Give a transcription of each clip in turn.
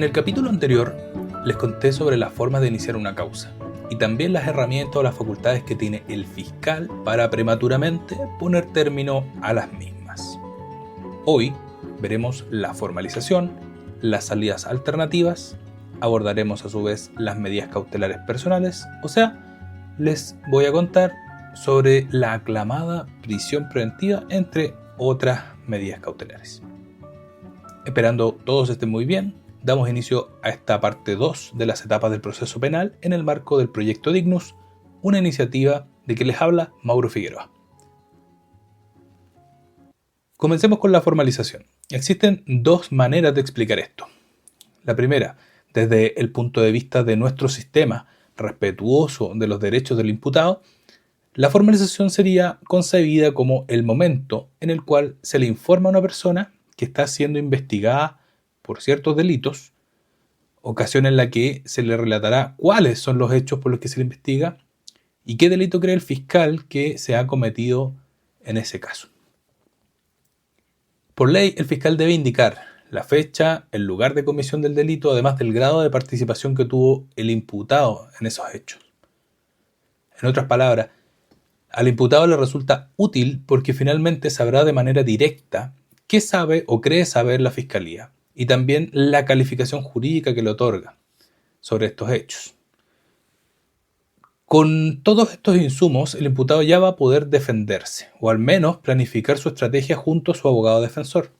En el capítulo anterior les conté sobre las formas de iniciar una causa y también las herramientas o las facultades que tiene el fiscal para prematuramente poner término a las mismas. Hoy veremos la formalización, las salidas alternativas, abordaremos a su vez las medidas cautelares personales, o sea, les voy a contar sobre la aclamada prisión preventiva entre otras medidas cautelares. Esperando todos estén muy bien, damos inicio a esta parte 2 de las etapas del proceso penal en el marco del Proyecto Dignus, una iniciativa de que les habla Mauro Figueroa. Comencemos con la formalización. Existen dos maneras de explicar esto. La primera, desde el punto de vista de nuestro sistema respetuoso de los derechos del imputado, la formalización sería concebida como el momento en el cual se le informa a una persona que está siendo investigada por ciertos delitos, ocasión en la que se le relatará cuáles son los hechos por los que se le investiga y qué delito cree el fiscal que se ha cometido en ese caso. Por ley, el fiscal debe indicar la fecha, el lugar de comisión del delito, además del grado de participación que tuvo el imputado en esos hechos. En otras palabras, al imputado le resulta útil porque finalmente sabrá de manera directa qué sabe o cree saber la fiscalía y también la calificación jurídica que le otorga sobre estos hechos. Con todos estos insumos, el imputado ya va a poder defenderse, o al menos planificar su estrategia junto a su abogado defensor.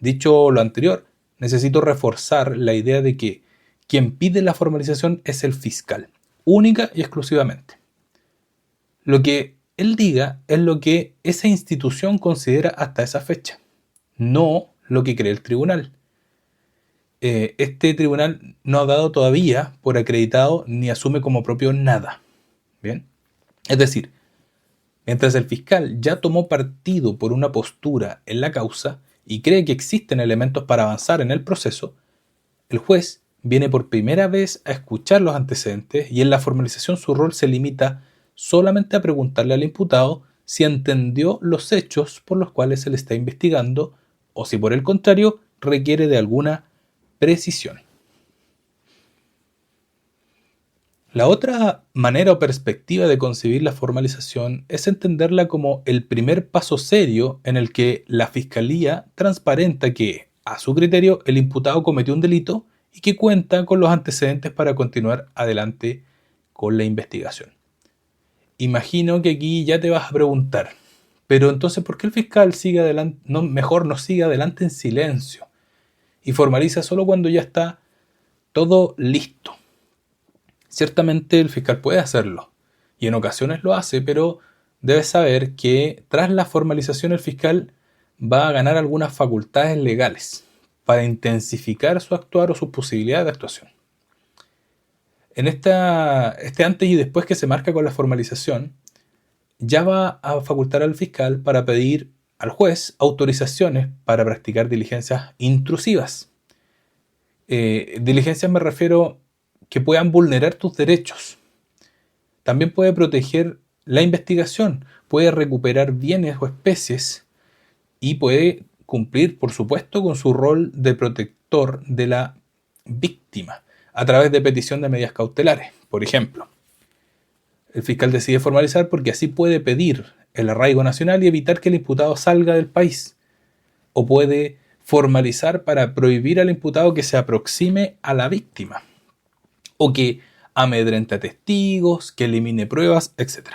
Dicho lo anterior, necesito reforzar la idea de que quien pide la formalización es el fiscal, única y exclusivamente. Lo que él diga es lo que esa institución considera hasta esa fecha, no lo que cree el tribunal. Este tribunal no ha dado todavía por acreditado ni asume como propio nada. ¿Bien? Es decir, mientras el fiscal ya tomó partido por una postura en la causa y cree que existen elementos para avanzar en el proceso, el juez viene por primera vez a escuchar los antecedentes y en la formalización su rol se limita solamente a preguntarle al imputado si entendió los hechos por los cuales se le está investigando o si por el contrario requiere de alguna precisión. La otra manera o perspectiva de concebir la formalización es entenderla como el primer paso serio en el que la Fiscalía transparenta que, a su criterio, el imputado cometió un delito y que cuenta con los antecedentes para continuar adelante con la investigación. Imagino que aquí ya te vas a preguntar, pero entonces, ¿por qué el fiscal sigue adelante, mejor no sigue adelante en silencio y formaliza solo cuando ya está todo listo? Ciertamente el fiscal puede hacerlo, y en ocasiones lo hace, pero debes saber que tras la formalización el fiscal va a ganar algunas facultades legales para intensificar su actuar o sus posibilidades de actuación. En este antes y después que se marca con la formalización, ya va a facultar al fiscal para pedir al juez autorizaciones para practicar diligencias intrusivas. Diligencias me refiero que puedan vulnerar tus derechos. También puede proteger la investigación, puede recuperar bienes o especies y puede cumplir, por supuesto, con su rol de protector de la víctima a través de petición de medidas cautelares. Por ejemplo, el fiscal decide formalizar porque así puede pedir el arraigo nacional y evitar que el imputado salga del país. O puede formalizar para prohibir al imputado que se aproxime a la víctima, o que amedrente a testigos, que elimine pruebas, etc.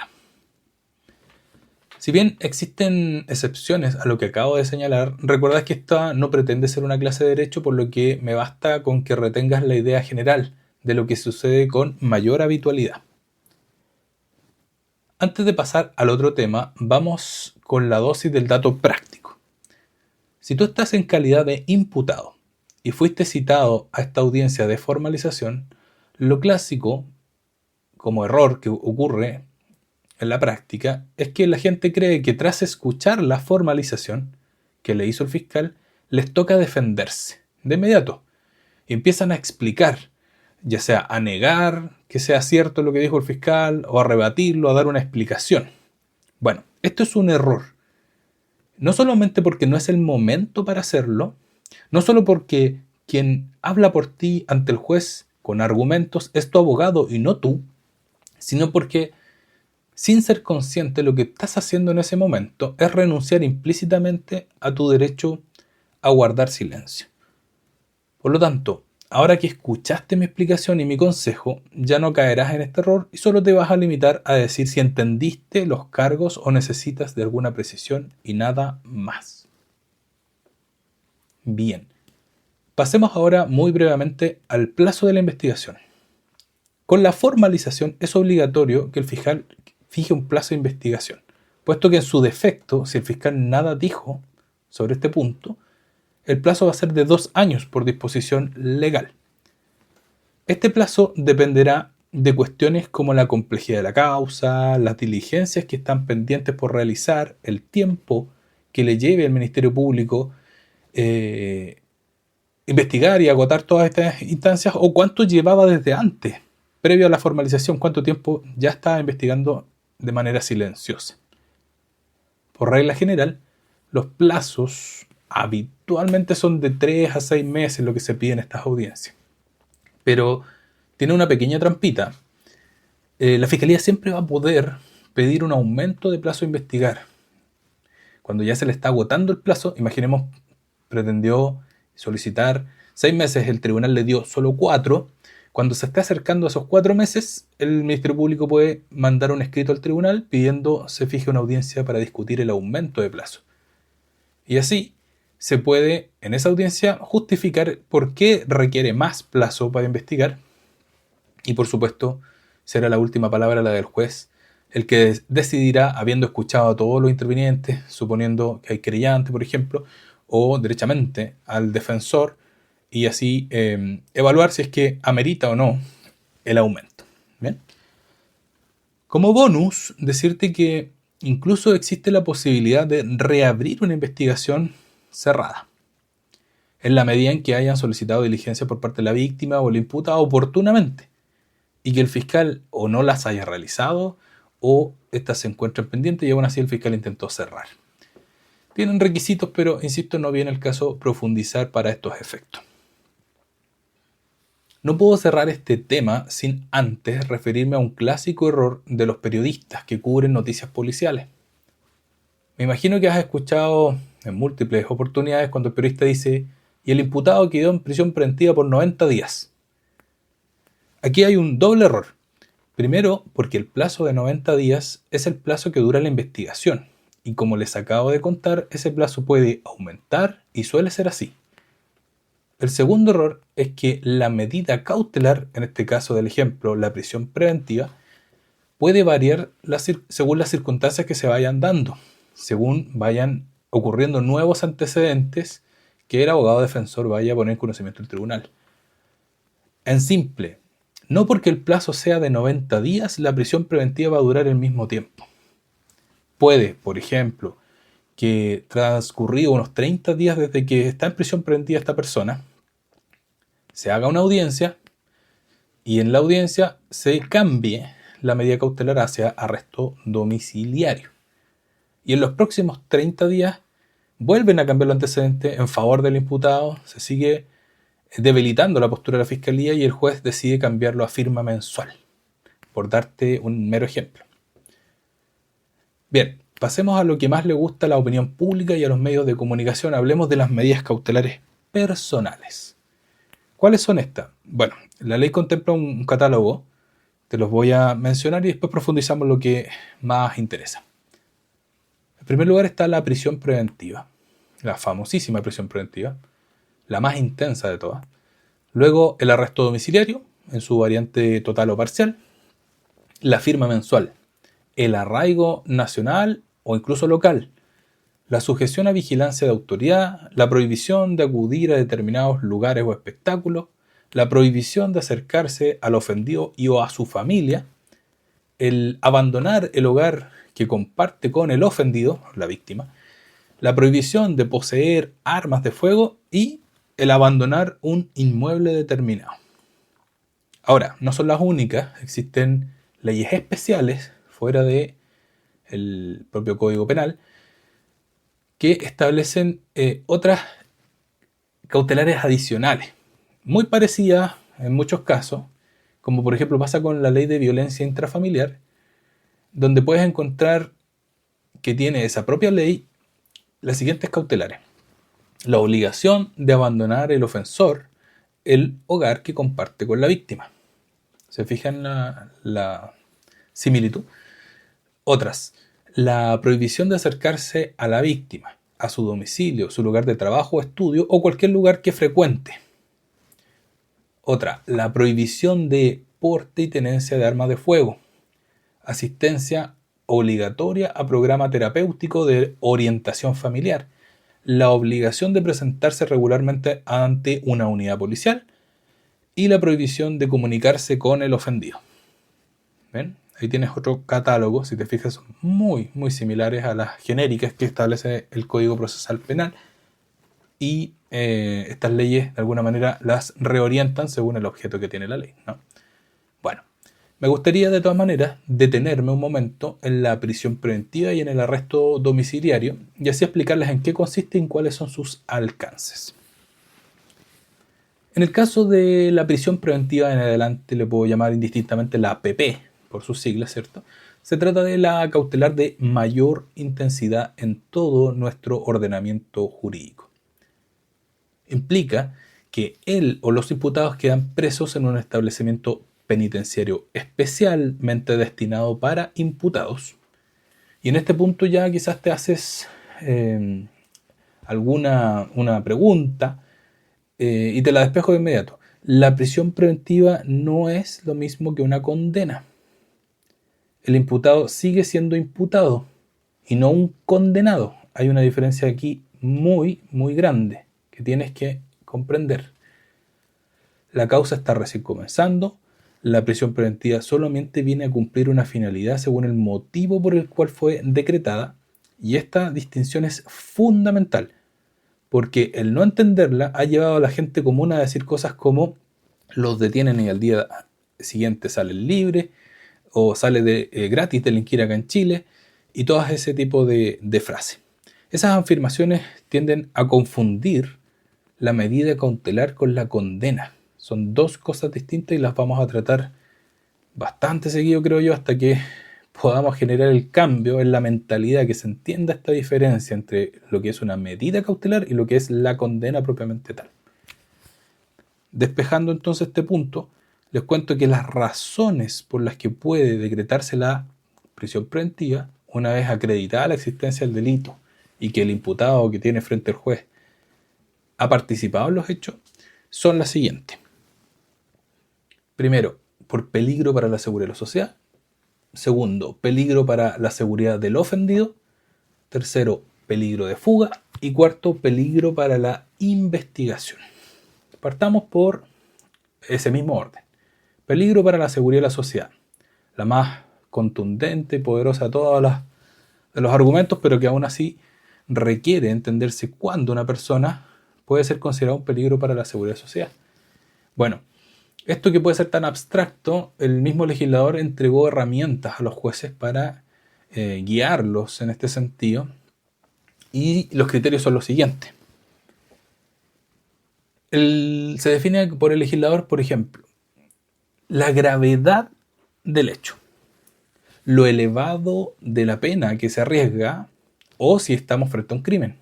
Si bien existen excepciones a lo que acabo de señalar, recuerda que esta no pretende ser una clase de derecho, por lo que me basta con que retengas la idea general de lo que sucede con mayor habitualidad. Antes de pasar al otro tema, vamos con la dosis del dato práctico. Si tú estás en calidad de imputado y fuiste citado a esta audiencia de formalización, lo clásico, como error que ocurre en la práctica, es que la gente cree que tras escuchar la formalización que le hizo el fiscal, les toca defenderse de inmediato. Y empiezan a explicar, ya sea a negar que sea cierto lo que dijo el fiscal, o a rebatirlo, a dar una explicación. Bueno, esto es un error. No solamente porque no es el momento para hacerlo, no solo porque quien habla por ti ante el juez con argumentos es tu abogado y no tú, sino porque, sin ser consciente, lo que estás haciendo en ese momento es renunciar implícitamente a tu derecho a guardar silencio. Por lo tanto, ahora que escuchaste mi explicación y mi consejo, ya no caerás en este error y solo te vas a limitar a decir si entendiste los cargos o necesitas de alguna precisión y nada más. Bien, pasemos ahora muy brevemente al plazo de la investigación. Con la formalización es obligatorio que el fiscal fije un plazo de investigación, puesto que en su defecto, si el fiscal nada dijo sobre este punto, el plazo va a ser de 2 años por disposición legal. Este plazo dependerá de cuestiones como la complejidad de la causa, las diligencias que están pendientes por realizar, el tiempo que le lleve al Ministerio Público investigar y agotar todas estas instancias, o cuánto llevaba desde antes, previo a la formalización, cuánto tiempo ya estaba investigando de manera silenciosa. Por regla general, los plazos habitualmente son de 3 a 6 meses lo que se pide en estas audiencias. Pero tiene una pequeña trampita. La Fiscalía siempre va a poder pedir un aumento de plazo a investigar. Cuando ya se le está agotando el plazo, imaginemos, pretendió solicitar 6 meses, el tribunal le dio solo 4. Cuando se está acercando a esos 4 meses, el Ministerio Público puede mandar un escrito al tribunal pidiendo se fije una audiencia para discutir el aumento de plazo. Y así se puede, en esa audiencia, justificar por qué requiere más plazo para investigar. Y por supuesto, será la última palabra la del juez, el que decidirá, habiendo escuchado a todos los intervinientes, suponiendo que hay querellante, por ejemplo, o derechamente al defensor, y así evaluar si es que amerita o no el aumento. ¿Bien? Como bonus, decirte que incluso existe la posibilidad de reabrir una investigación cerrada, en la medida en que hayan solicitado diligencia por parte de la víctima o el imputado oportunamente, y que el fiscal o no las haya realizado o éstas se encuentran pendientes y aún así el fiscal intentó cerrar. Tienen requisitos, pero insisto, no viene el caso profundizar para estos efectos. No puedo cerrar este tema sin antes referirme a un clásico error de los periodistas que cubren noticias policiales. Me imagino que has escuchado en múltiples oportunidades cuando el periodista dice y el imputado quedó en prisión preventiva por 90 días. Aquí hay un doble error. Primero, porque el plazo de 90 días es el plazo que dura la investigación. Y como les acabo de contar, ese plazo puede aumentar y suele ser así. El segundo error es que la medida cautelar, en este caso del ejemplo, la prisión preventiva, puede variar según las circunstancias que se vayan dando, según vayan ocurriendo nuevos antecedentes que el abogado defensor vaya a poner en conocimiento del tribunal. En simple, no porque el plazo sea de 90 días, la prisión preventiva va a durar el mismo tiempo. Puede, por ejemplo, que transcurrido unos 30 días desde que está en prisión preventiva esta persona, se haga una audiencia y en la audiencia se cambie la medida cautelar hacia arresto domiciliario. Y en los próximos 30 días vuelven a cambiar los antecedentes en favor del imputado, se sigue debilitando la postura de la fiscalía y el juez decide cambiarlo a firma mensual, por darte un mero ejemplo. Bien, pasemos a lo que más le gusta a la opinión pública y a los medios de comunicación. Hablemos de las medidas cautelares personales. ¿Cuáles son estas? Bueno, la ley contempla un catálogo, te los voy a mencionar y después profundizamos lo que más interesa. En primer lugar está la prisión preventiva, la famosísima prisión preventiva, la más intensa de todas. Luego el arresto domiciliario, en su variante total o parcial, la firma mensual, el arraigo nacional o incluso local, la sujeción a vigilancia de autoridad, la prohibición de acudir a determinados lugares o espectáculos, la prohibición de acercarse al ofendido y o a su familia, el abandonar el hogar que comparte con el ofendido, la víctima, la prohibición de poseer armas de fuego y el abandonar un inmueble determinado. Ahora, no son las únicas, existen leyes especiales fuera de el propio Código Penal que establecen otras cautelares adicionales. muy parecidas en muchos casos, como por ejemplo pasa con la ley de violencia intrafamiliar, donde puedes encontrar que tiene esa propia ley las siguientes cautelares. La obligación de abandonar el ofensor el hogar que comparte con la víctima. ¿Se fijan la similitud? Otras, la prohibición de acercarse a la víctima, a su domicilio, su lugar de trabajo o estudio o cualquier lugar que frecuente. Otra, la prohibición de porte y tenencia de armas de fuego. Asistencia obligatoria a programa terapéutico de orientación familiar. La obligación de presentarse regularmente ante una unidad policial y la prohibición de comunicarse con el ofendido. ¿Ven? Ahí tienes otro catálogo, si te fijas, son muy, muy similares a las genéricas que establece el Código Procesal Penal y estas leyes de alguna manera las reorientan según el objeto que tiene la ley, ¿no? Bueno, me gustaría de todas maneras detenerme un momento en la prisión preventiva y en el arresto domiciliario y así explicarles en qué consiste y cuáles son sus alcances. En el caso de la prisión preventiva en adelante le puedo llamar indistintamente la APP, por sus siglas, ¿cierto? Se trata de la cautelar de mayor intensidad en todo nuestro ordenamiento jurídico. Implica que él o los imputados quedan presos en un establecimiento penitenciario especialmente destinado para imputados. Y en este punto ya quizás te haces una pregunta y te la despejo de inmediato. La prisión preventiva no es lo mismo que una condena. El imputado sigue siendo imputado y no un condenado. Hay una diferencia aquí muy, muy grande que tienes que comprender. La causa está recién comenzando. La prisión preventiva solamente viene a cumplir una finalidad según el motivo por el cual fue decretada, y esta distinción es fundamental, porque el no entenderla ha llevado a la gente común a decir cosas como los detienen y al día siguiente salen libres, o sale de gratis delinquir acá en Chile, y todo ese tipo de frases. Esas afirmaciones tienden a confundir la medida cautelar con la condena. Son dos cosas distintas y las vamos a tratar bastante seguido, creo yo, hasta que podamos generar el cambio en la mentalidad, que se entienda esta diferencia entre lo que es una medida cautelar y lo que es la condena propiamente tal. Despejando entonces este punto, les cuento que las razones por las que puede decretarse la prisión preventiva, una vez acreditada la existencia del delito y que el imputado que tiene frente al juez ha participado en los hechos, son las siguientes. Primero, por peligro para la seguridad de la sociedad. Segundo, peligro para la seguridad del ofendido. Tercero, peligro de fuga. Y cuarto, peligro para la investigación. Partamos por ese mismo orden. Peligro para la seguridad de la sociedad. La más contundente y poderosa de todos los argumentos, pero que aún así requiere entenderse cuándo una persona puede ser considerada un peligro para la seguridad de la sociedad. Bueno, esto que puede ser tan abstracto, el mismo legislador entregó herramientas a los jueces para guiarlos en este sentido, y los criterios son los siguientes. Se define por el legislador, por ejemplo, la gravedad del hecho, lo elevado de la pena que se arriesga o si estamos frente a un crimen,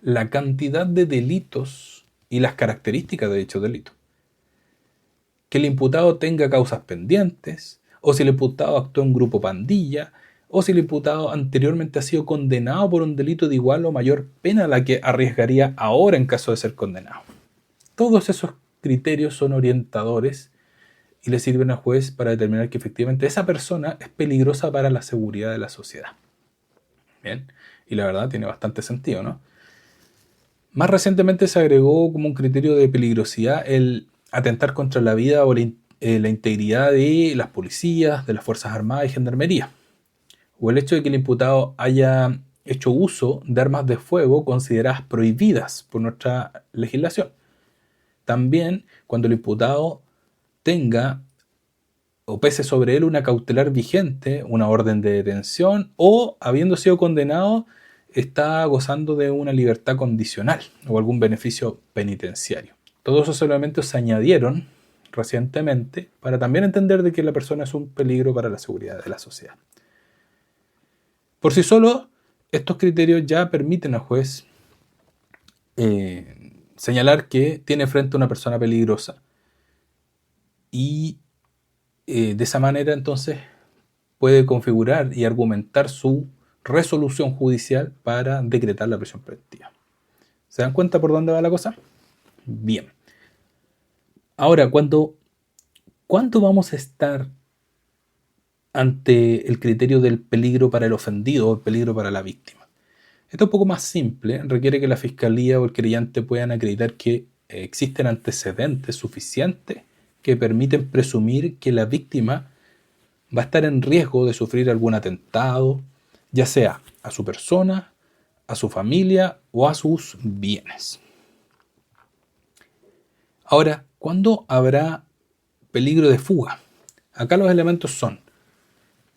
la cantidad de delitos y las características de dichos delitos, que el imputado tenga causas pendientes, o si el imputado actuó en grupo pandilla, o si el imputado anteriormente ha sido condenado por un delito de igual o mayor pena a la que arriesgaría ahora en caso de ser condenado. Todos esos criterios son orientadores y le sirven al juez para determinar que efectivamente esa persona es peligrosa para la seguridad de la sociedad. Bien, y la verdad tiene bastante sentido, ¿no? Más recientemente se agregó como un criterio de peligrosidad el atentar contra la vida o la integridad de las policías, de las Fuerzas Armadas y Gendarmería, o el hecho de que el imputado haya hecho uso de armas de fuego consideradas prohibidas por nuestra legislación. También cuando el imputado tenga o pese sobre él una cautelar vigente, una orden de detención, o habiendo sido condenado está gozando de una libertad condicional o algún beneficio penitenciario. Todos esos elementos se añadieron recientemente para también entender de que la persona es un peligro para la seguridad de la sociedad. Por sí solo, estos criterios ya permiten al juez señalar que tiene frente a una persona peligrosa y de esa manera entonces puede configurar y argumentar su resolución judicial para decretar la prisión preventiva. ¿Se dan cuenta por dónde va la cosa? Bien. Ahora, ¿cuándo vamos a estar ante el criterio del peligro para el ofendido o el peligro para la víctima? Esto es un poco más simple, requiere que la fiscalía o el querellante puedan acreditar que existen antecedentes suficientes que permiten presumir que la víctima va a estar en riesgo de sufrir algún atentado, ya sea a su persona, a su familia o a sus bienes. Ahora, ¿cuándo habrá peligro de fuga? Acá los elementos son,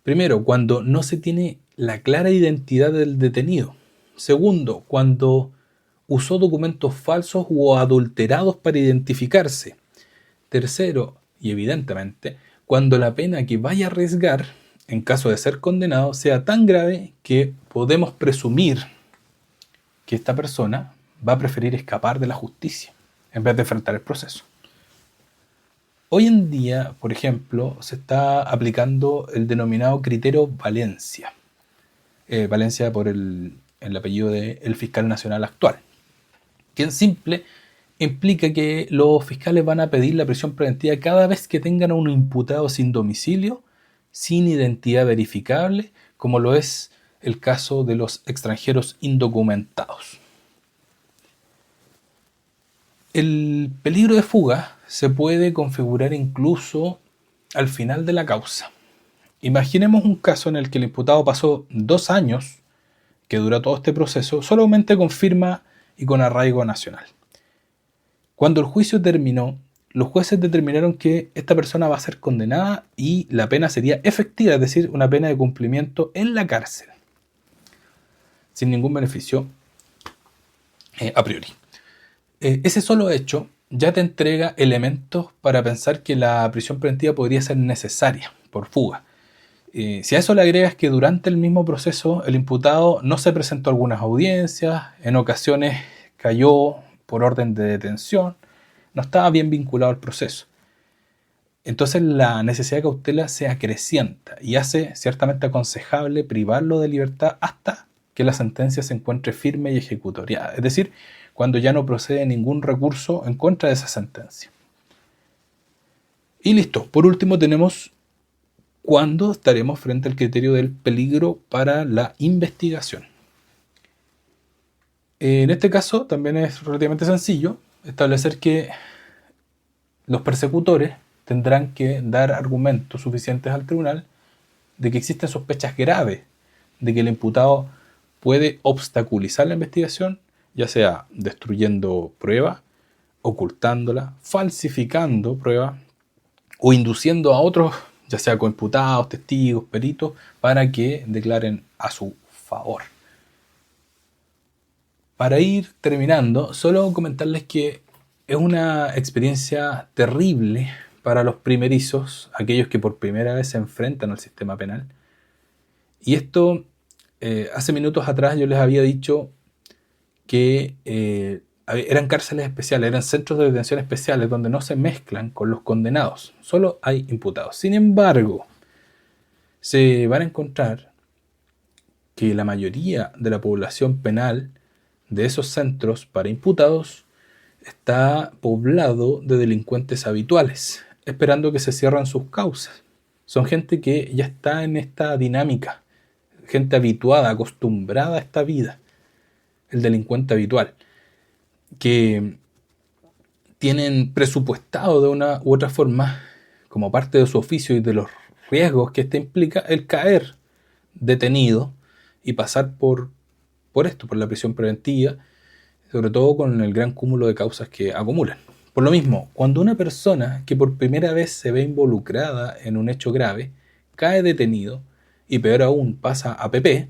primero, cuando no se tiene la clara identidad del detenido. Segundo, cuando usó documentos falsos o adulterados para identificarse. Tercero, y evidentemente, cuando la pena que vaya a arriesgar, en caso de ser condenado, sea tan grave que podemos presumir que esta persona va a preferir escapar de la justicia en vez de enfrentar el proceso. Hoy en día, por ejemplo, se está aplicando el denominado criterio Valencia. Valencia por el apellido del fiscal nacional actual, que en simple implica que los fiscales van a pedir la prisión preventiva cada vez que tengan a un imputado sin domicilio, sin identidad verificable, como lo es el caso de los extranjeros indocumentados. El peligro de fuga se puede configurar incluso al final de la causa. Imaginemos un caso en el que el imputado pasó 2 años, que duró todo este proceso, solamente con firma y con arraigo nacional. Cuando el juicio terminó, los jueces determinaron que esta persona va a ser condenada y la pena sería efectiva, es decir, una pena de cumplimiento en la cárcel, sin ningún beneficio a priori. Ese solo hecho ya te entrega elementos para pensar que la prisión preventiva podría ser necesaria por fuga. Si a eso le agregas que durante el mismo proceso el imputado no se presentó a algunas audiencias, en ocasiones cayó por orden de detención, no estaba bien vinculado al proceso. Entonces la necesidad de cautela se acrecienta y hace ciertamente aconsejable privarlo de libertad hasta que la sentencia se encuentre firme y ejecutoriada. Es decir, cuando ya no procede ningún recurso en contra de esa sentencia. Y listo. Por último tenemos cuándo estaremos frente al criterio del peligro para la investigación. En este caso también es relativamente sencillo establecer que los persecutores tendrán que dar argumentos suficientes al tribunal de que existen sospechas graves de que el imputado puede obstaculizar la investigación, ya sea destruyendo pruebas, ocultándola, falsificando pruebas o induciendo a otros, ya sea coimputados, testigos, peritos, para que declaren a su favor. Para ir terminando, solo comentarles que es una experiencia terrible para los primerizos, aquellos que por primera vez se enfrentan al sistema penal. Y esto, hace minutos atrás yo les había dicho que eran cárceles especiales, eran centros de detención especiales donde no se mezclan con los condenados, solo hay imputados. Sin embargo, se van a encontrar que la mayoría de la población penal de esos centros para imputados está poblado de delincuentes habituales, esperando que se cierren sus causas. Son gente que ya está en esta dinámica, gente habituada, acostumbrada a esta vida, el delincuente habitual, que tienen presupuestado de una u otra forma, como parte de su oficio y de los riesgos que esto implica, el caer detenido y pasar por esto, por la prisión preventiva, sobre todo con el gran cúmulo de causas que acumulan. Por lo mismo, cuando una persona que por primera vez se ve involucrada en un hecho grave, cae detenido y peor aún pasa a PP,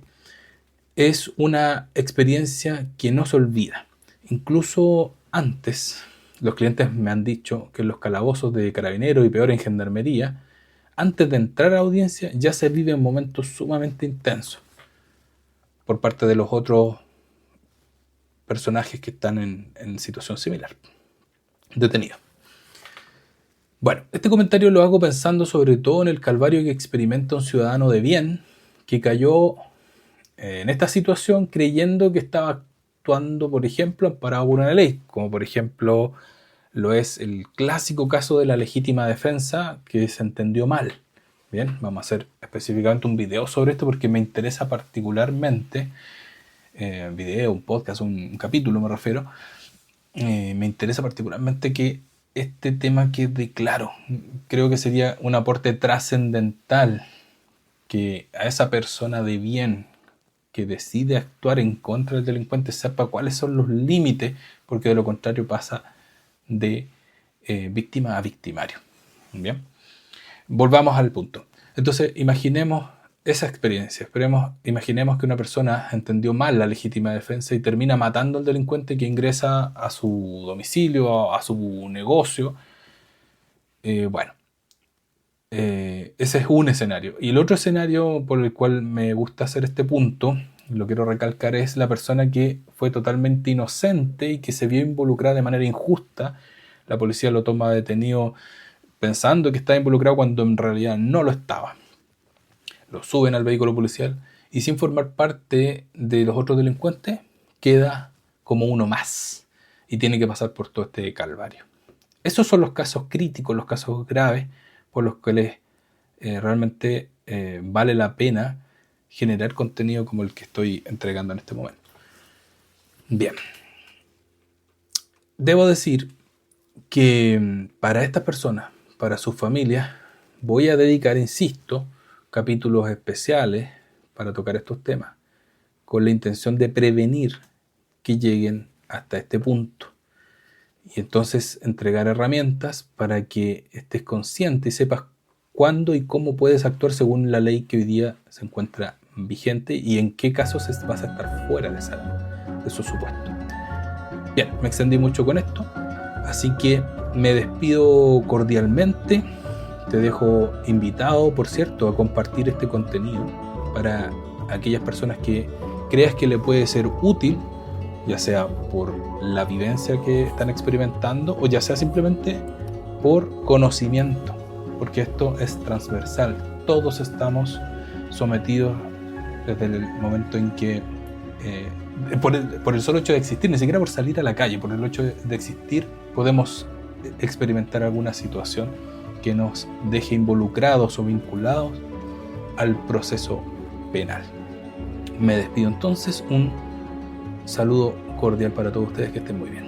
es una experiencia que no se olvida. Incluso antes Los clientes me han dicho que en los calabozos de carabineros y peor en gendarmería, antes de entrar a la audiencia ya se viven momentos sumamente intensos por parte de los otros personajes que están en situación similar, detenidos. Bueno, este comentario lo hago pensando sobre todo en el calvario que experimenta un ciudadano de bien que cayó en esta situación creyendo que estaba actuando, por ejemplo, amparado por una ley, como por ejemplo lo es el clásico caso de la legítima defensa que se entendió mal. Bien, vamos a hacer específicamente un video sobre esto porque me interesa particularmente, video, un podcast, un capítulo me refiero, me interesa particularmente que este tema quede claro. Creo que sería un aporte trascendental que a esa persona de bien que decide actuar en contra del delincuente sepa cuáles son los límites, porque de lo contrario pasa de víctima a victimario. Bien, volvamos al punto. Entonces, imaginemos esa experiencia. Imaginemos que una persona entendió mal la legítima defensa y termina matando al delincuente que ingresa a su domicilio, a su negocio. Bueno, ese es un escenario. Y el otro escenario por el cual me gusta hacer este punto, lo quiero recalcar, es la persona que fue totalmente inocente y que se vio involucrada de manera injusta. La policía lo toma detenido pensando que estaba involucrado cuando en realidad no lo estaba. Lo suben al vehículo policial y sin formar parte de los otros delincuentes queda como uno más y tiene que pasar por todo este calvario. Esos son los casos críticos, los casos graves por los cuales realmente vale la pena generar contenido como el que estoy entregando en este momento. Bien, debo decir que para estas personas, para sus familias, voy a dedicar, insisto, capítulos especiales para tocar estos temas, con la intención de prevenir que lleguen hasta este punto. Y entonces entregar herramientas para que estés consciente y sepas cuándo y cómo puedes actuar según la ley que hoy día se encuentra vigente y en qué casos vas a estar fuera de esos supuestos. Bien, me extendí mucho con esto, así que me despido cordialmente. Te dejo invitado, por cierto, a compartir este contenido para aquellas personas que creas que le puede ser útil, ya sea por la vivencia que están experimentando o ya sea simplemente por conocimiento, porque esto es transversal. Todos estamos sometidos desde el momento en que, por el solo hecho de existir, ni siquiera por salir a la calle, por el hecho de existir, podemos experimentar alguna situación que nos deje involucrados o vinculados al proceso penal. Me despido entonces, un saludo cordial para todos ustedes, que estén muy bien.